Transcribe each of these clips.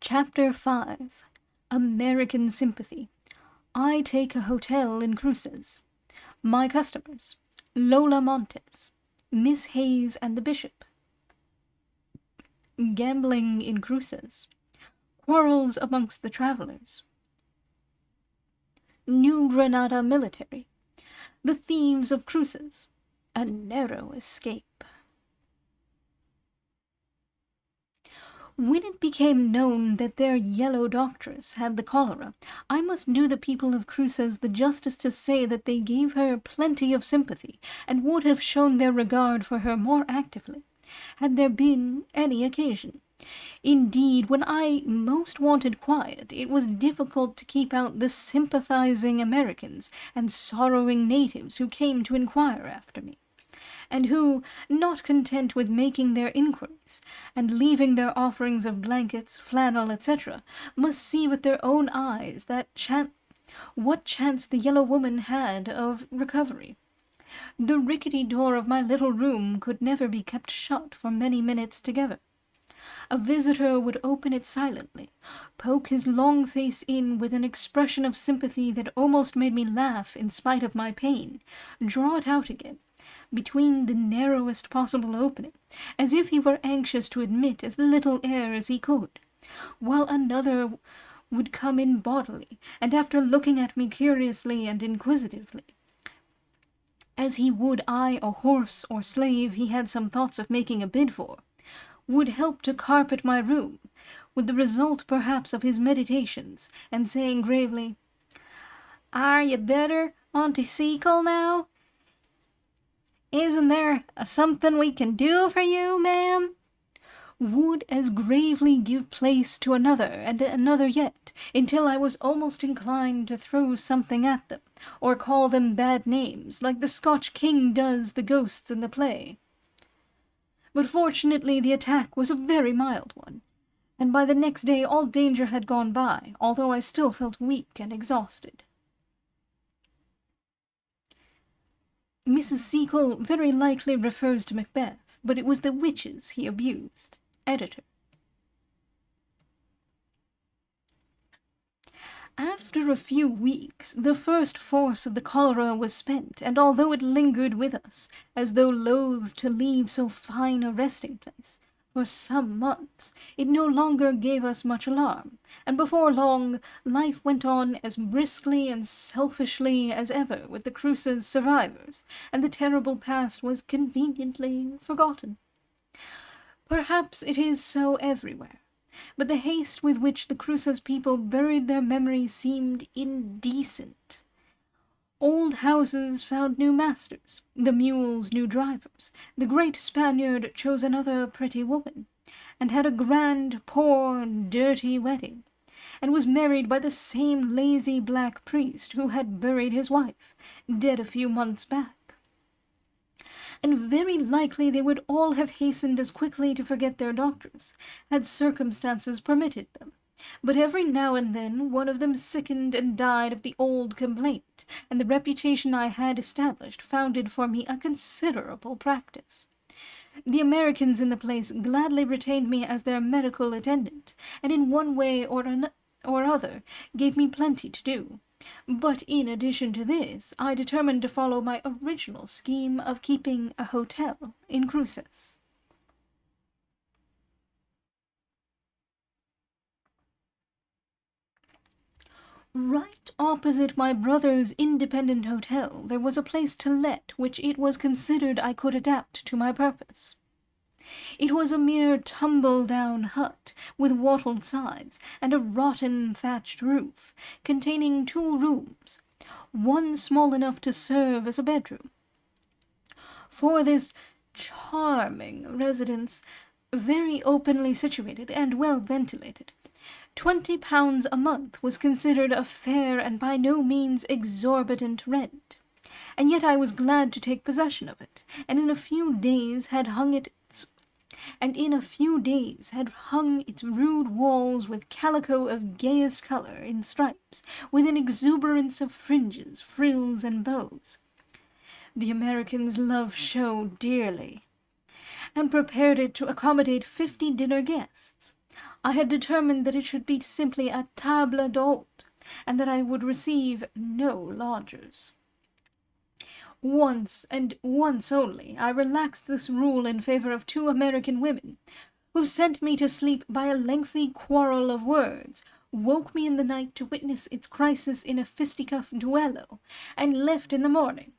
Chapter 5 American Sympathy. I take a hotel in Cruces. My customers: Lola Montes, Miss Hayes and the Bishop. Gambling in Cruces. Quarrels amongst the travelers. New Granada military. The thieves of Cruces. A narrow escape. When it became known that their yellow doctress had the cholera, I must do the people of Cruces the justice to say that they gave her plenty of sympathy, and would have shown their regard for her more actively, had there been any occasion. Indeed, when I most wanted quiet, it was difficult to keep out the sympathizing Americans and sorrowing natives who came to inquire after me, and who, not content with making their inquiries, and leaving their offerings of blankets, flannel, etc., must see with their own eyes what chance the yellow woman had of recovery. The rickety door of my little room could never be kept shut for many minutes together. A visitor would open it silently, poke his long face in with an expression of sympathy that almost made me laugh in spite of my pain, draw it out again, between the narrowest possible opening, as if he were anxious to admit as little air as he could, while another would come in bodily, and after looking at me curiously and inquisitively, as he would eye a horse or slave he had some thoughts of making a bid for, would help to carpet my room, with the result perhaps of his meditations, and saying gravely, "Are you better, Auntie Seacole, now? Isn't there something we can do for you, ma'am?" would as gravely give place to another and another yet, until I was almost inclined to throw something at them, or call them bad names, like the Scotch king does the ghosts in the play. But fortunately the attack was a very mild one, and by the next day all danger had gone by, although I still felt weak and exhausted. Mrs. Seacole very likely refers to Macbeth, but it was the witches he abused. Editor. After a few weeks, the first force of the cholera was spent, and although it lingered with us, as though loath to leave so fine a resting place, for some months, it no longer gave us much alarm, and before long life went on as briskly and selfishly as ever with the Cruces survivors, and the terrible past was conveniently forgotten. Perhaps it is so everywhere, but the haste with which the Cruces people buried their memories seemed indecent. Old houses found new masters, the mules new drivers, the great Spaniard chose another pretty woman, and had a grand, poor, dirty wedding, and was married by the same lazy black priest who had buried his wife, dead a few months back. And very likely they would all have hastened as quickly to forget their doctors, had circumstances permitted them. But every now and then one of them sickened and died of the old complaint, and the reputation I had established founded for me a considerable practice. The Americans in the place gladly retained me as their medical attendant, and in one way or other gave me plenty to do. But in addition to this, I determined to follow my original scheme of keeping a hotel in Cruces. Right opposite my brother's independent hotel there was a place to let which it was considered I could adapt to my purpose. It was a mere tumble-down hut, with wattled sides, and a rotten thatched roof, containing 2 rooms, one small enough to serve as a bedroom. For this charming residence, very openly situated and well ventilated, £20 a month was considered a fair and by no means exorbitant rent, and yet I was glad to take possession of it, and in a few days had hung its rude walls with calico of gayest colour in stripes, with an exuberance of fringes, frills, and bows. The Americans love show dearly, and prepared it to accommodate 50 dinner guests. I had determined that it should be simply a table d'hôte, and that I would receive no lodgers. Once, and once only, I relaxed this rule in favor of 2 American women, who sent me to sleep by a lengthy quarrel of words, woke me in the night to witness its crisis in a fisticuff duello, and left in the morning,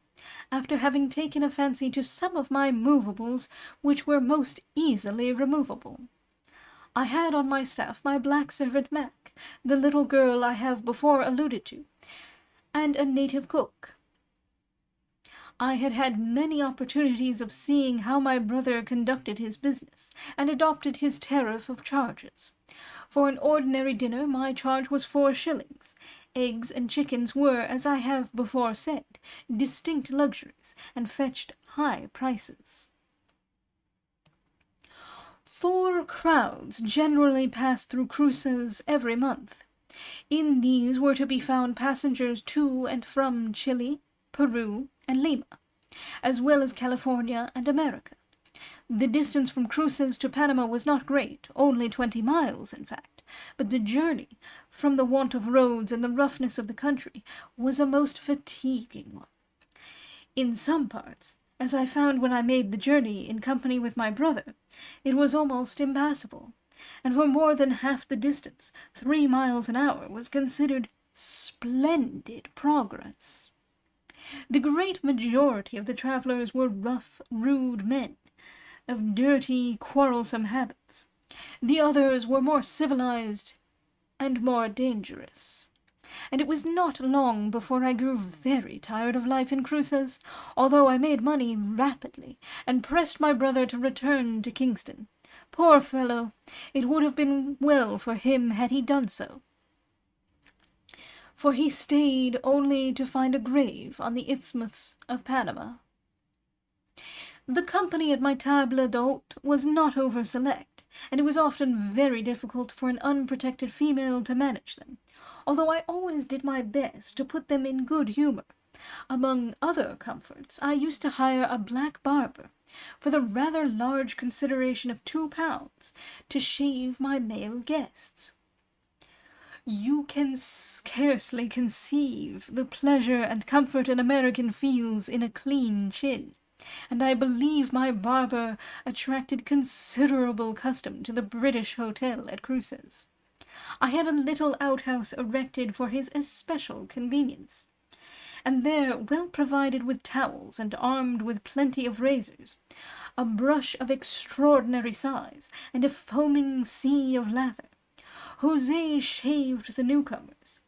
after having taken a fancy to some of my movables which were most easily removable. I had on my staff my black servant Mac, the little girl I have before alluded to, and a native cook. I had had many opportunities of seeing how my brother conducted his business, and adopted his tariff of charges. For an ordinary dinner my charge was 4 shillings. Eggs and chickens were, as I have before said, distinct luxuries, and fetched high prices. 4 crowds generally passed through Cruces every month. In these were to be found passengers to and from Chile, Peru, and Lima, as well as California and America. The distance from Cruces to Panama was not great, only 20 miles, in fact, but the journey, from the want of roads and the roughness of the country, was a most fatiguing one. In some parts, as I found when I made the journey in company with my brother, it was almost impassable, and for more than half the distance, 3 miles an hour was considered splendid progress. The great majority of the travellers were rough, rude men, of dirty, quarrelsome habits. The others were more civilized and more dangerous. And it was not long before I grew very tired of life in Cruces, although I made money rapidly, and pressed my brother to return to Kingston. Poor fellow! It would have been well for him had he done so, for he stayed only to find a grave on the Isthmus of Panama. The company at my table d'hôte was not over-select, and it was often very difficult for an unprotected female to manage them, although I always did my best to put them in good humour. Among other comforts, I used to hire a black barber, for the rather large consideration of £2, to shave my male guests. You can scarcely conceive the pleasure and comfort an American feels in a clean chin, and I believe my barber attracted considerable custom to the British Hotel at Cruces. I had a little outhouse erected for his especial convenience, and there, well provided with towels and armed with plenty of razors, a brush of extraordinary size, and a foaming sea of lather, Jose shaved the newcomers.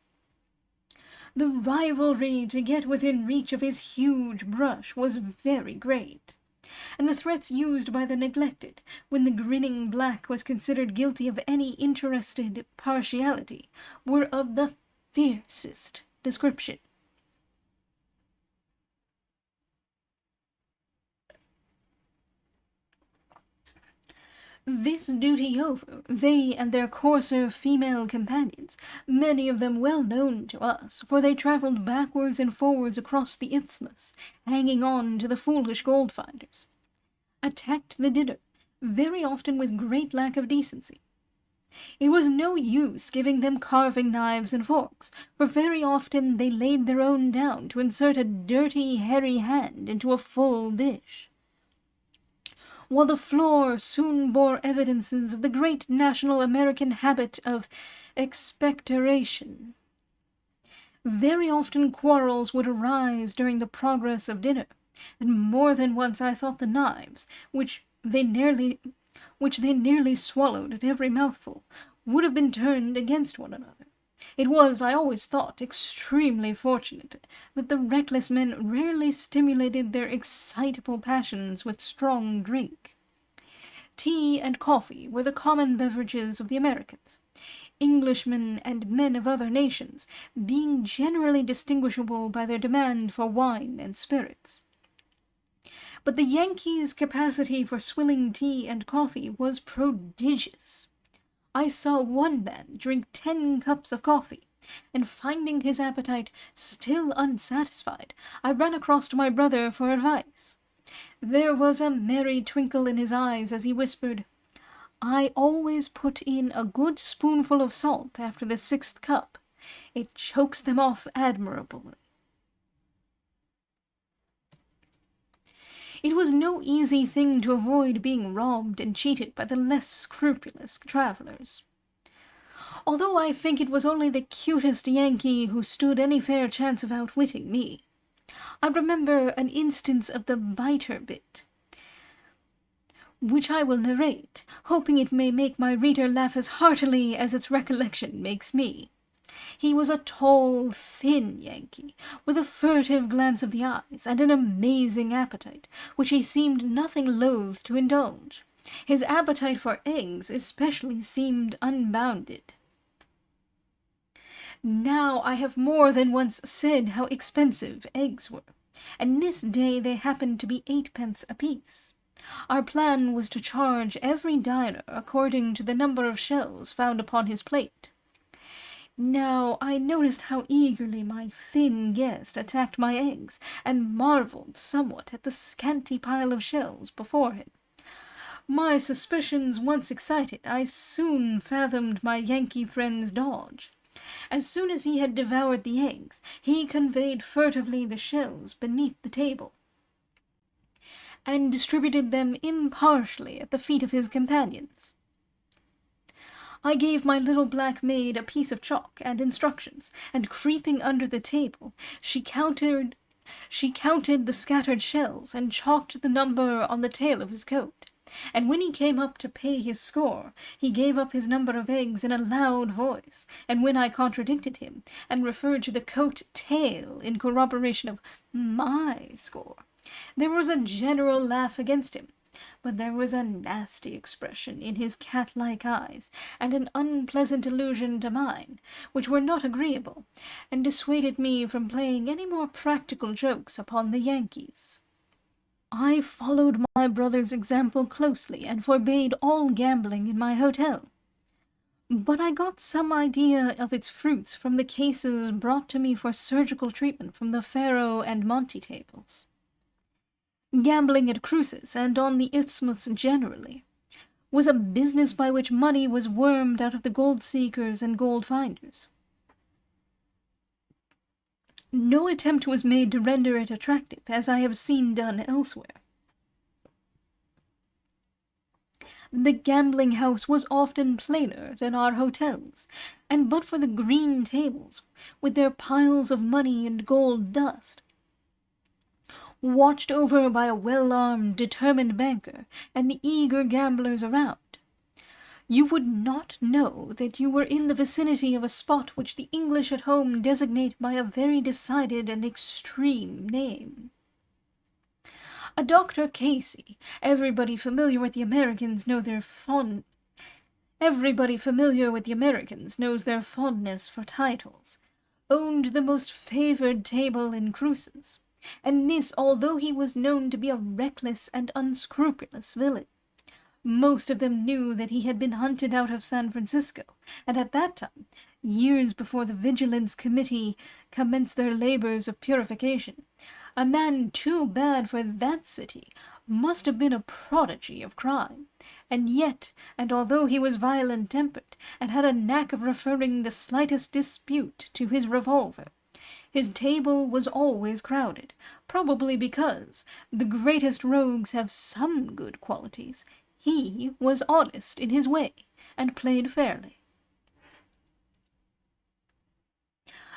The rivalry to get within reach of his huge brush was very great, and the threats used by the neglected, when the grinning black was considered guilty of any interested partiality, were of the fiercest description. This duty over, they and their coarser female companions, many of them well known to us, for they travelled backwards and forwards across the isthmus, hanging on to the foolish gold-finders, attacked the dinner, very often with great lack of decency. It was no use giving them carving knives and forks, for very often they laid their own down to insert a dirty, hairy hand into a full dish, while the floor soon bore evidences of the great national American habit of expectoration. Very often quarrels would arise during the progress of dinner, and more than once I thought the knives, which they nearly swallowed at every mouthful, would have been turned against one another. It was, I always thought, extremely fortunate that the reckless men rarely stimulated their excitable passions with strong drink. Tea and coffee were the common beverages of the Americans, Englishmen and men of other nations being generally distinguishable by their demand for wine and spirits. But the Yankees' capacity for swilling tea and coffee was prodigious. I saw one man drink 10 cups of coffee, and finding his appetite still unsatisfied, I ran across to my brother for advice. There was a merry twinkle in his eyes as he whispered, I always put in a good spoonful of salt after the 6th cup. It chokes them off admirably. It was no easy thing to avoid being robbed and cheated by the less scrupulous travellers. Although I think it was only the cutest Yankee who stood any fair chance of outwitting me. I remember an instance of the biter bit, which I will narrate, hoping it may make my reader laugh as heartily as its recollection makes me. He was a tall, thin Yankee, with a furtive glance of the eyes, and an amazing appetite, which he seemed nothing loath to indulge. His appetite for eggs especially seemed unbounded. Now I have more than once said how expensive eggs were, and this day they happened to be 8 pence apiece. Our plan was to charge every diner according to the number of shells found upon his plate. Now I noticed how eagerly my thin guest attacked my eggs, and marvelled somewhat at the scanty pile of shells before him. My suspicions once excited, I soon fathomed my Yankee friend's dodge. As soon as he had devoured the eggs, he conveyed furtively the shells beneath the table, and distributed them impartially at the feet of his companions. I gave my little black maid a piece of chalk and instructions, and creeping under the table, she counted the scattered shells, and chalked the number on the tail of his coat. And when he came up to pay his score, he gave up his number of eggs in a loud voice, and when I contradicted him, and referred to the coat tail in corroboration of my score, there was a general laugh against him. But there was a nasty expression in his cat-like eyes, and an unpleasant allusion to mine, which were not agreeable, and dissuaded me from playing any more practical jokes upon the Yankees. I followed my brother's example closely, and forbade all gambling in my hotel. But I got some idea of its fruits from the cases brought to me for surgical treatment from the faro and monte tables. Gambling at cruises, and on the isthmus generally, was a business by which money was wormed out of the gold-seekers and gold-finders. No attempt was made to render it attractive, as I have seen done elsewhere. The gambling house was often plainer than our hotels, and but for the green tables, with their piles of money and gold dust, watched over by a well-armed, determined banker, and the eager gamblers around, you would not know that you were in the vicinity of a spot which the English at home designate by a very decided and extreme name. A Dr. Casey, everybody familiar with the Americans knows their fondness for titles, owned the most favored table in cruises, and this although he was known to be a reckless and unscrupulous villain. Most of them knew that he had been hunted out of San Francisco, and at that time, years before the Vigilance Committee commenced their labors of purification, a man too bad for that city must have been a prodigy of crime. And yet, and although he was violent-tempered, and had a knack of referring the slightest dispute to his revolver, his table was always crowded, probably because the greatest rogues have some good qualities. He was honest in his way, and played fairly.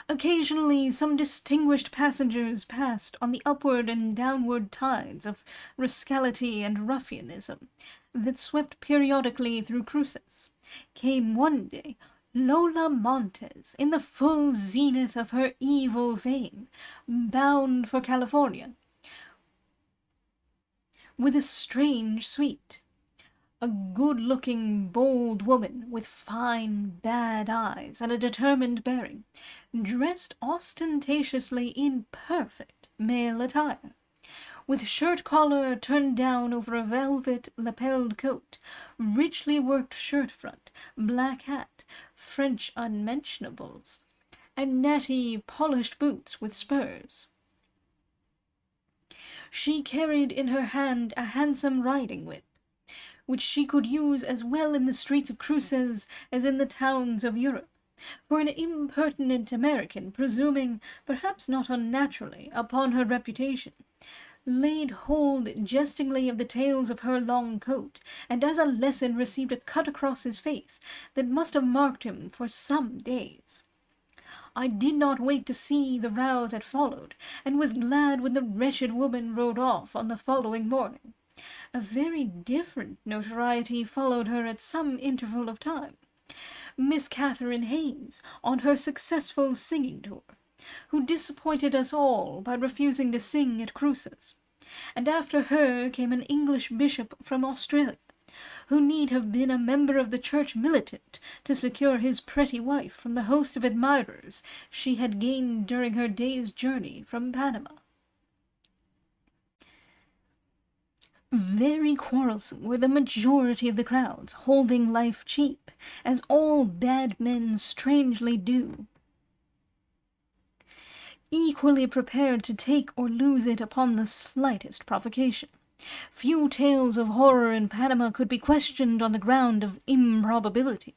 Occasionally some distinguished passengers passed on the upward and downward tides of rascality and ruffianism that swept periodically through cruises. Came one day Lola Montez, in the full zenith of her evil fame, bound for California, with a strange suite. A good-looking, bold woman, with fine, bad eyes, and a determined bearing, dressed ostentatiously in perfect male attire, with shirt-collar turned down over a velvet lapelled coat, richly worked shirt-front, black hat, French unmentionables, and natty polished boots with spurs. She carried in her hand a handsome riding-whip, which she could use as well in the streets of Cruces as in the towns of Europe. For an impertinent American, presuming, perhaps not unnaturally, upon her reputation, laid hold jestingly of the tails of her long coat, and as a lesson received a cut across his face that must have marked him for some days. I did not wait to see the row that followed, and was glad when the wretched woman rode off on the following morning. A very different notoriety followed her at some interval of time. Miss Catherine Hayes, on her successful singing tour, who disappointed us all by refusing to sing at Cruces. And after her came an English bishop from Australia, who need have been a member of the church militant to secure his pretty wife from the host of admirers she had gained during her day's journey from Panama. Very quarrelsome were the majority of the crowds, holding life cheap, as all bad men strangely do. Equally prepared to take or lose it upon the slightest provocation. Few tales of horror in Panama could be questioned on the ground of improbability.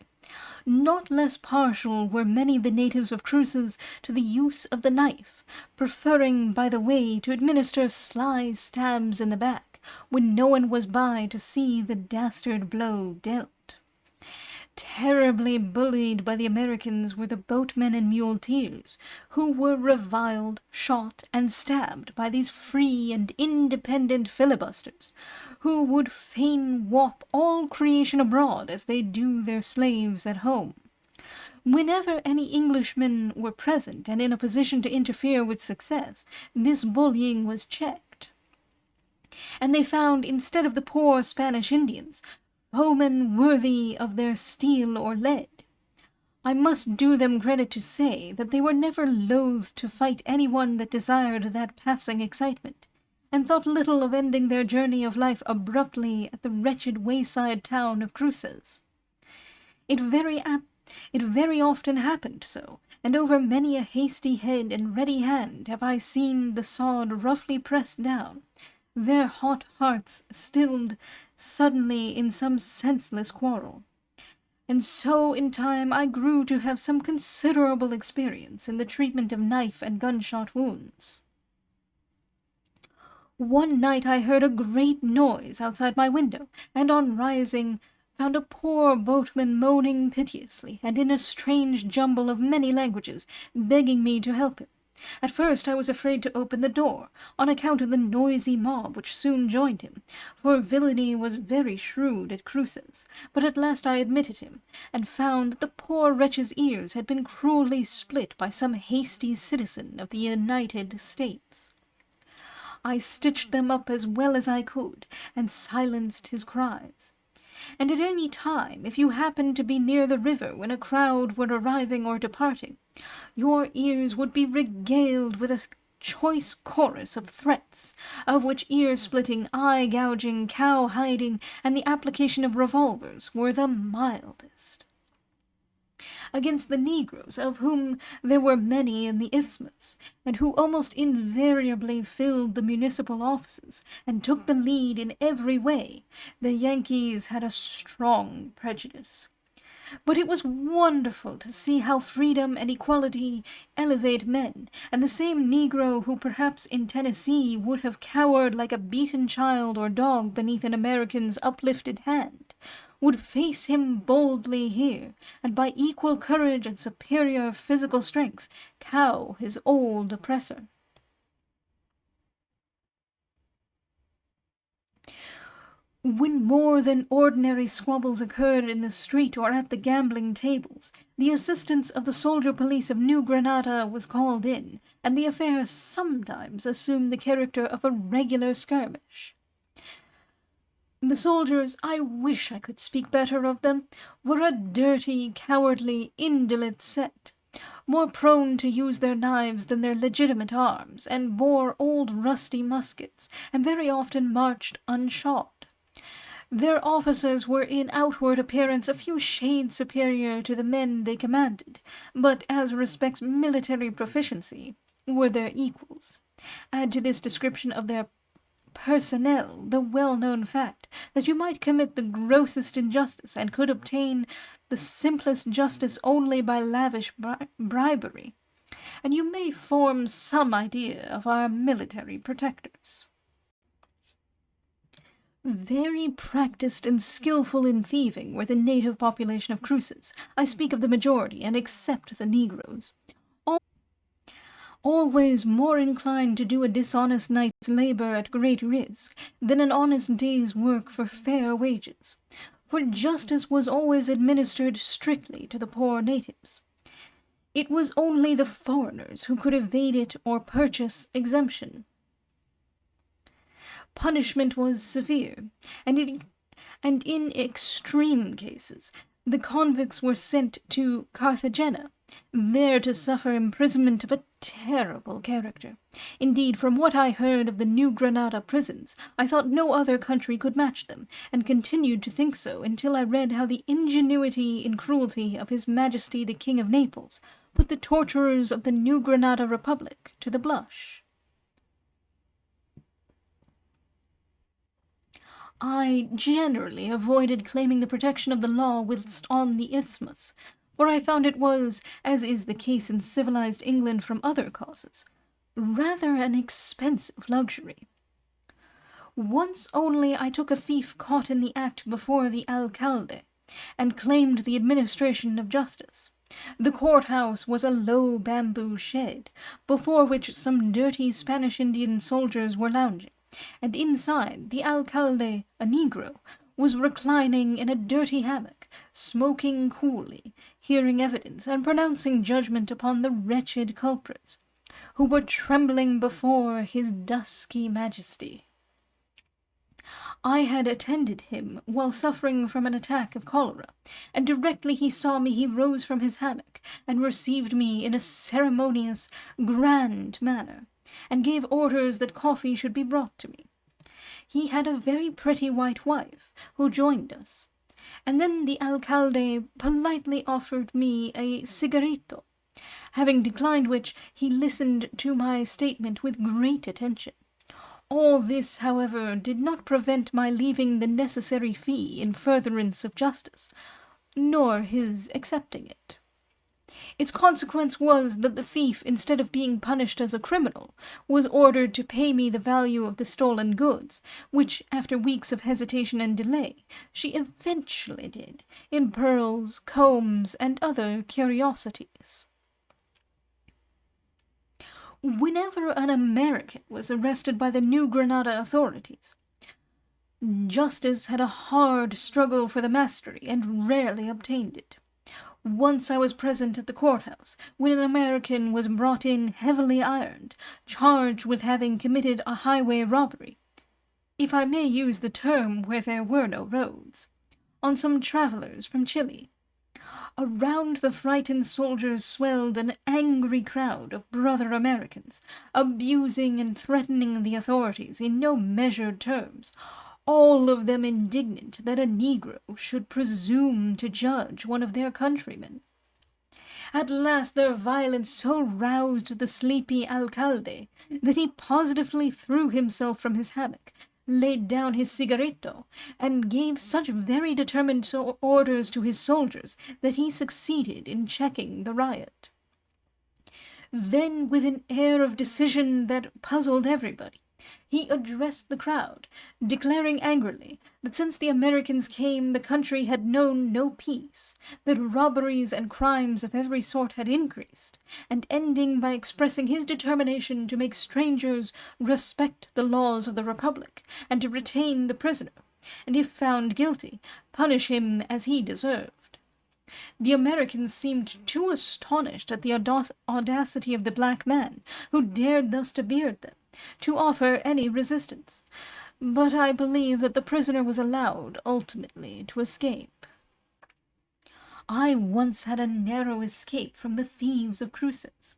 Not less partial were many of the natives of Cruces to the use of the knife, preferring by the way to administer sly stabs in the back, when no one was by to see the dastard blow dealt. Terribly bullied by the Americans were the boatmen and muleteers, who were reviled, shot, and stabbed by these free and independent filibusters, who would fain whop all creation abroad as they do their slaves at home. Whenever any Englishmen were present and in a position to interfere with success, this bullying was checked, and they found, instead of the poor Spanish Indians, foemen worthy of their steel or lead. I must do them credit to say that they were never loath to fight anyone that desired that passing excitement, and thought little of ending their journey of life abruptly at the wretched wayside town of Cruces. It very often happened so, and over many a hasty head and ready hand have I seen the sod roughly pressed down, their hot hearts stilled suddenly in some senseless quarrel. And so in time I grew to have some considerable experience in the treatment of knife and gunshot wounds. One night I heard a great noise outside my window, and on rising found a poor boatman moaning piteously, and in a strange jumble of many languages, begging me to help him. At first I was afraid to open the door, on account of the noisy mob which soon joined him, for villainy was very shrewd at Cruces, but at last I admitted him, and found that the poor wretch's ears had been cruelly split by some hasty citizen of the United States. I stitched them up as well as I could, and silenced his cries. And at any time, if you happened to be near the river when a crowd were arriving or departing, your ears would be regaled with a choice chorus of threats, of which ear-splitting, eye-gouging, cow-hiding, and the application of revolvers were the mildest. Against the negroes, of whom there were many in the isthmus, and who almost invariably filled the municipal offices, and took the lead in every way, the Yankees had a strong prejudice. But it was wonderful to see how freedom and equality elevate men, and the same Negro who perhaps in Tennessee would have cowered like a beaten child or dog beneath an American's uplifted hand, would face him boldly here, and by equal courage and superior physical strength cow his old oppressor. When more than ordinary squabbles occurred in the street or at the gambling tables, the assistance of the soldier police of New Granada was called in, and the affair sometimes assumed the character of a regular skirmish. The soldiers, I wish I could speak better of them, were a dirty, cowardly, indolent set, more prone to use their knives than their legitimate arms, and bore old rusty muskets, and very often marched unshod. Their officers were in outward appearance a few shades superior to the men they commanded, but as respects military proficiency were their equals. Add to this description of their personnel the well-known fact that you might commit the grossest injustice and could obtain the simplest justice only by lavish bribery, and you may form some idea of our military protectors. Very practised and skilful in thieving were the native population of Cruces. I speak of the majority, and except the Negroes. Always more inclined to do a dishonest night's labour at great risk than an honest day's work for fair wages, for justice was always administered strictly to the poor natives. It was only the foreigners who could evade it or purchase exemption. Punishment was severe, and in extreme cases the convicts were sent to Carthagena, there to suffer imprisonment of a terrible character. Indeed, from what I heard of the New Granada prisons, I thought no other country could match them, and continued to think so until I read how the ingenuity and cruelty of His Majesty the King of Naples put the torturers of the New Granada Republic to the blush. I generally avoided claiming the protection of the law whilst on the isthmus, for I found it was, as is the case in civilized England from other causes, rather an expensive luxury. Once only I took a thief caught in the act before the alcalde, and claimed the administration of justice. The courthouse was a low bamboo shed, before which some dirty Spanish Indian soldiers were lounging, and inside the alcalde, a negro, was reclining in a dirty hammock, smoking coolly, hearing evidence, and pronouncing judgment upon the wretched culprits, who were trembling before his dusky majesty. I had attended him while suffering from an attack of cholera, and directly he saw me he rose from his hammock, and received me in a ceremonious, grand manner, and gave orders that coffee should be brought to me. He had a very pretty white wife, who joined us, and then the alcalde politely offered me a cigarrito, having declined which, he listened to my statement with great attention. All this, however, did not prevent my leaving the necessary fee in furtherance of justice, nor his accepting it. Its consequence was that the thief, instead of being punished as a criminal, was ordered to pay me the value of the stolen goods, which, after weeks of hesitation and delay, she eventually did, in pearls, combs, and other curiosities. Whenever an American was arrested by the New Granada authorities, justice had a hard struggle for the mastery, and rarely obtained it. Once I was present at the courthouse, when an American was brought in heavily ironed, charged with having committed a highway robbery, if I may use the term where there were no roads, on some travellers from Chile. Around the frightened soldiers swelled an angry crowd of brother Americans, abusing and threatening the authorities in no measured terms, all of them indignant that a Negro should presume to judge one of their countrymen. At last their violence so roused the sleepy alcalde that he positively threw himself from his hammock, laid down his cigarrito, and gave such very determined orders to his soldiers that he succeeded in checking the riot. Then, with an air of decision that puzzled everybody, he addressed the crowd, declaring angrily that since the Americans came the country had known no peace, that robberies and crimes of every sort had increased, and ending by expressing his determination to make strangers respect the laws of the Republic, and to retain the prisoner, and if found guilty, punish him as he deserved. The Americans seemed too astonished at the audacity of the black man, who dared thus to beard them, to offer any resistance, but I believe that the prisoner was allowed ultimately to escape. I once had a narrow escape from the thieves of Cruces.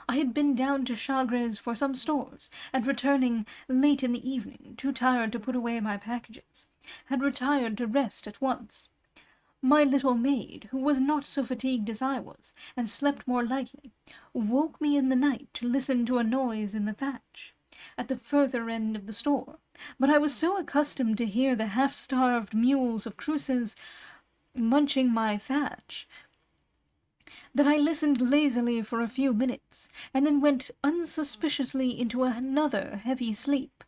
I had been down to Chagres for some stores, and returning late in the evening, too tired to put away my packages, had retired to rest at once. My little maid, who was not so fatigued as I was, and slept more lightly, woke me in the night to listen to a noise in the thatch, at the further end of the store, but I was so accustomed to hear the half-starved mules of Cruces munching my thatch that I listened lazily for a few minutes, and then went unsuspiciously into another heavy sleep.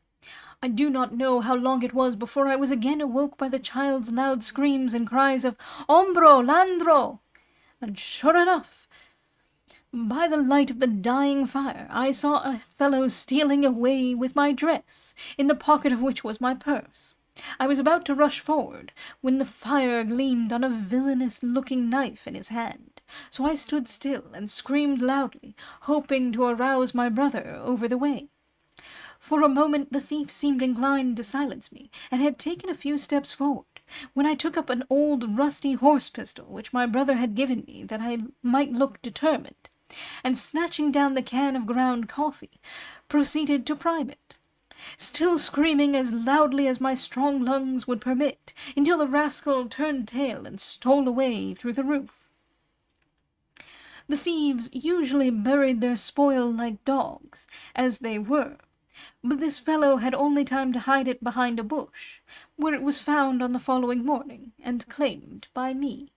I do not know how long it was before I was again awoke by the child's loud screams and cries of "Ombro! Landro!" And sure enough, by the light of the dying fire, I saw a fellow stealing away with my dress, in the pocket of which was my purse. I was about to rush forward, when the fire gleamed on a villainous-looking knife in his hand, so I stood still and screamed loudly, hoping to arouse my brother over the way. For a moment the thief seemed inclined to silence me, and had taken a few steps forward, when I took up an old rusty horse-pistol which my brother had given me that I might look determined, and snatching down the can of ground coffee, proceeded to prime it, still screaming as loudly as my strong lungs would permit, until the rascal turned tail and stole away through the roof. The thieves usually buried their spoil like dogs, as they were, but this fellow had only time to hide it behind a bush, where it was found on the following morning, and claimed by me.